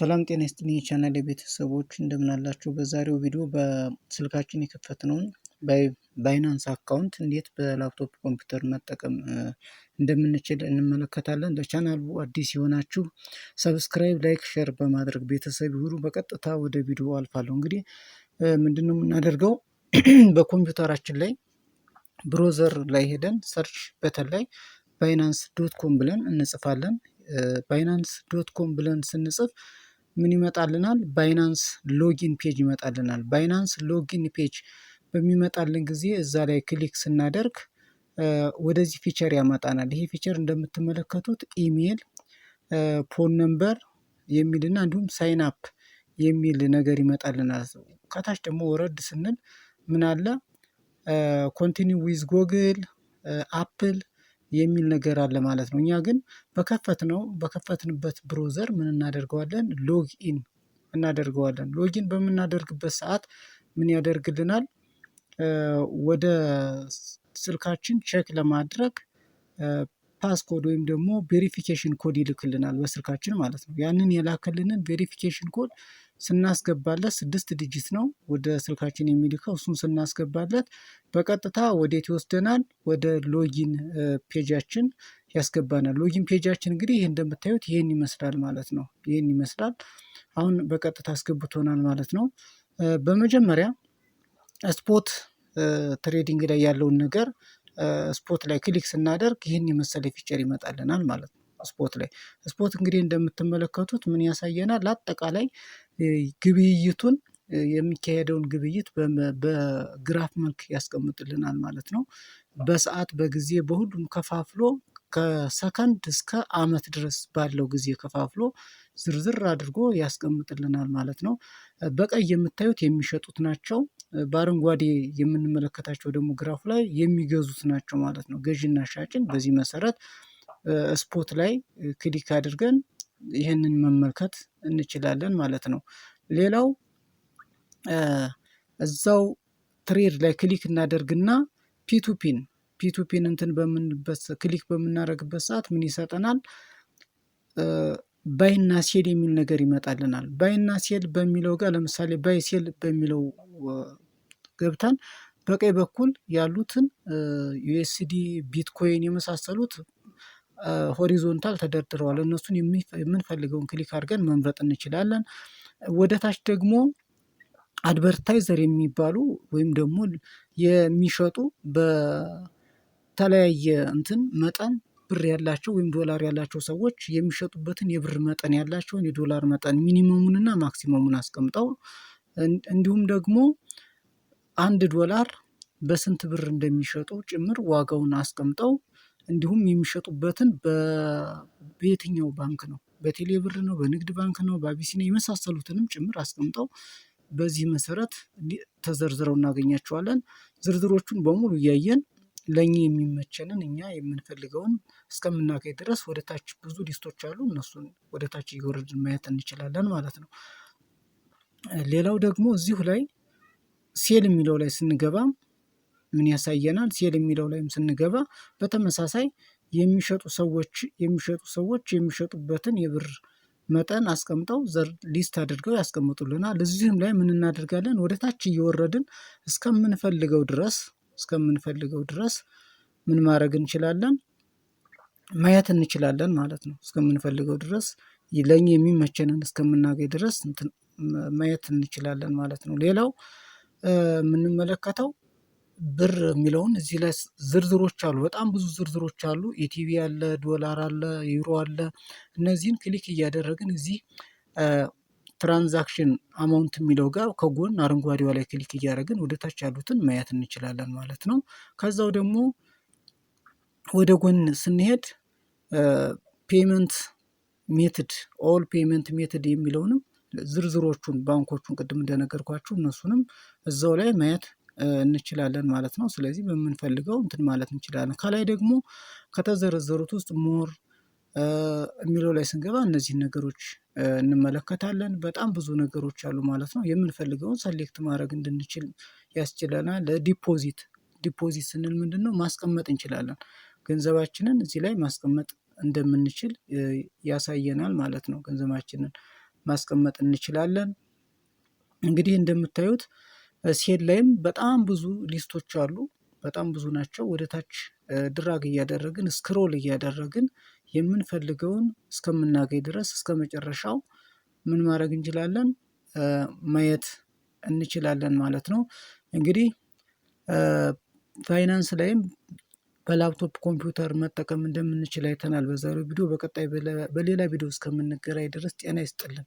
ሰላም ጤና ይስጥልኝ የቻናሌ ቤተሰቦች እንደምን አላችሁ? በዛሬው ቪዲዮ በስልካችን የከፈትነውን ባይናንስ አካውንት እንዴት በላፕቶፕ ኮምፒውተር መጠቀም እንደምንችል እንመለከታለን። ለቻናሉ አዲስ የሆናችሁ ሰብስክራይብ፣ ላይክ፣ ሼር በማድረግ ቤተሰብ ይሁኑ። በቀጥታ ወደ ቪዲዮ አልፋለሁ። እንግዲህ ምንድነው የምናደርገው? በኮምፒውተራችን ላይ ብሮዘር ላይ ሄደን ሰርች በተን ላይ ባይናንስ ዶት ኮም ብለን እንጽፋለን። ባይናንስ ዶት ኮም ብለን ስንጽፍ ምን ይመጣልናል? ባይናንስ ሎጊን ፔጅ ይመጣልናል። ባይናንስ ሎጊን ፔጅ በሚመጣልን ጊዜ እዛ ላይ ክሊክ ስናደርግ ወደዚህ ፊቸር ያመጣናል። ይሄ ፊቸር እንደምትመለከቱት ኢሜል፣ ፎን ነምበር የሚልና እንዲሁም ሳይን አፕ የሚል ነገር ይመጣልናል። ከታች ደግሞ ወረድ ስንል ምን አለ? ኮንቲኒው ዊዝ ጎግል፣ አፕል የሚል ነገር አለ ማለት ነው። እኛ ግን በከፈትንበት ብሮዘር ምን እናደርገዋለን? ሎጊን እናደርገዋለን። ሎጊን በምናደርግበት ሰዓት ምን ያደርግልናል? ወደ ስልካችን ቼክ ለማድረግ ፓስኮድ ወይም ደግሞ ቬሪፊኬሽን ኮድ ይልክልናል በስልካችን ማለት ነው። ያንን የላከልንን ቬሪፊኬሽን ኮድ ስናስገባለት 6 ዲጂት ነው ወደ ስልካችን የሚልከው። እሱን ስናስገባለት በቀጥታ ወዴት ይወስደናል? ወደ ሎጊን ፔጃችን ያስገባናል። ሎጊን ፔጃችን እንግዲህ ይህ እንደምታዩት ይህን ይመስላል ማለት ነው። ይህን ይመስላል። አሁን በቀጥታ አስገብቶናል ማለት ነው። በመጀመሪያ ስፖት ትሬዲንግ ላይ ያለውን ነገር ስፖት ላይ ክሊክ ስናደርግ ይህን የመሰለ ፊቸር ይመጣልናል ማለት ነው። ስፖት እንግዲህ እንደምትመለከቱት ምን ያሳየናል? አጠቃላይ ግብይቱን የሚካሄደውን ግብይት በግራፍ መልክ ያስቀምጥልናል ማለት ነው። በሰዓት፣ በጊዜ፣ በሁሉም ከፋፍሎ ከሰከንድ እስከ ዓመት ድረስ ባለው ጊዜ ከፋፍሎ ዝርዝር አድርጎ ያስቀምጥልናል ማለት ነው። በቀይ የምታዩት የሚሸጡት ናቸው። በአረንጓዴ የምንመለከታቸው ደግሞ ግራፍ ላይ የሚገዙት ናቸው ማለት ነው። ገዢና ሻጭን በዚህ መሰረት ስፖት ላይ ክሊክ አድርገን ይህንን መመልከት እንችላለን ማለት ነው። ሌላው እዛው ትሬድ ላይ ክሊክ እናደርግና ፒቱፒን እንትን ክሊክ በምናደርግበት ሰዓት ምን ይሰጠናል? ባይና ሴል የሚል ነገር ይመጣልናል። ባይና ሴል በሚለው ጋር ለምሳሌ ባይ ሴል በሚለው ገብተን በቀኝ በኩል ያሉትን ዩኤስዲ፣ ቢትኮይን የመሳሰሉት ሆሪዞንታል ተደርድረዋል። እነሱን የምንፈልገውን ክሊክ አድርገን መምረጥ እንችላለን። ወደ ታች ደግሞ አድቨርታይዘር የሚባሉ ወይም ደግሞ የሚሸጡ በተለያየ እንትን መጠን ብር ያላቸው ወይም ዶላር ያላቸው ሰዎች የሚሸጡበትን የብር መጠን ያላቸውን የዶላር መጠን ሚኒመሙንና ማክሲመሙን አስቀምጠው እንዲሁም ደግሞ $1 በስንት ብር እንደሚሸጡ ጭምር ዋጋውን አስቀምጠው እንዲሁም የሚሸጡበትን በየትኛው ባንክ ነው፣ በቴሌ ብር ነው፣ በንግድ ባንክ ነው፣ በአቢሲኒያ የመሳሰሉትንም ጭምር አስቀምጠው በዚህ መሰረት ተዘርዝረው እናገኛቸዋለን። ዝርዝሮቹን በሙሉ እያየን ለእኛ የሚመቸንን እኛ የምንፈልገውን እስከምናገኝ ድረስ ወደ ታች ብዙ ሊስቶች አሉ። እነሱን ወደ ታች እየወረድን ማየት እንችላለን ማለት ነው። ሌላው ደግሞ እዚሁ ላይ ሴል የሚለው ላይ ስንገባ ምን ያሳየናል? ሴል የሚለው ላይም ስንገባ በተመሳሳይ የሚሸጡ ሰዎች የሚሸጡበትን የብር መጠን አስቀምጠው ሊስት አድርገው ያስቀምጡልናል። እዚህም ላይ ምን እናደርጋለን? ወደ ታች እየወረድን እስከምንፈልገው ድረስ ምን ማድረግ እንችላለን? ማየት እንችላለን ማለት ነው። እስከምንፈልገው ድረስ ለእኛ የሚመቸንን እስከምናገኝ ድረስ ማየት እንችላለን ማለት ነው። ሌላው የምንመለከተው ብር የሚለውን እዚህ ላይ ዝርዝሮች አሉ። በጣም ብዙ ዝርዝሮች አሉ። ኢቲቪ አለ፣ ዶላር አለ፣ ዩሮ አለ። እነዚህን ክሊክ እያደረግን እዚህ ትራንዛክሽን አማውንት የሚለው ጋር ከጎን አረንጓዴዋ ላይ ክሊክ እያደረግን ወደ ታች ያሉትን ማየት እንችላለን ማለት ነው። ከዛው ደግሞ ወደ ጎን ስንሄድ ፔመንት ሜትድ ኦል ፔመንት ሜትድ የሚለውንም ዝርዝሮቹን ባንኮቹን ቅድም እንደነገርኳችሁ እነሱንም እዛው ላይ ማየት እንችላለን ማለት ነው። ስለዚህ በምንፈልገው እንትን ማለት እንችላለን። ከላይ ደግሞ ከተዘረዘሩት ውስጥ ሞር የሚለው ላይ ስንገባ እነዚህን ነገሮች እንመለከታለን። በጣም ብዙ ነገሮች አሉ ማለት ነው። የምንፈልገውን ሰሌክት ማድረግ እንድንችል ያስችለናል። ለዲፖዚት ስንል ምንድን ነው? ማስቀመጥ እንችላለን። ገንዘባችንን እዚህ ላይ ማስቀመጥ እንደምንችል ያሳየናል ማለት ነው። ገንዘባችንን ማስቀመጥ እንችላለን። እንግዲህ እንደምታዩት ሴል ላይም በጣም ብዙ ሊስቶች አሉ። በጣም ብዙ ናቸው። ወደ ታች ድራግ እያደረግን ስክሮል እያደረግን የምንፈልገውን እስከምናገኝ ድረስ እስከ መጨረሻው ምን ማድረግ እንችላለን? ማየት እንችላለን ማለት ነው። እንግዲህ ፋይናንስ ላይም በላፕቶፕ ኮምፒውተር መጠቀም እንደምንችል አይተናል በዛሬው ቪዲዮ። በቀጣይ በሌላ ቪዲዮ እስከምንገናኝ ድረስ ጤና ይስጥልን።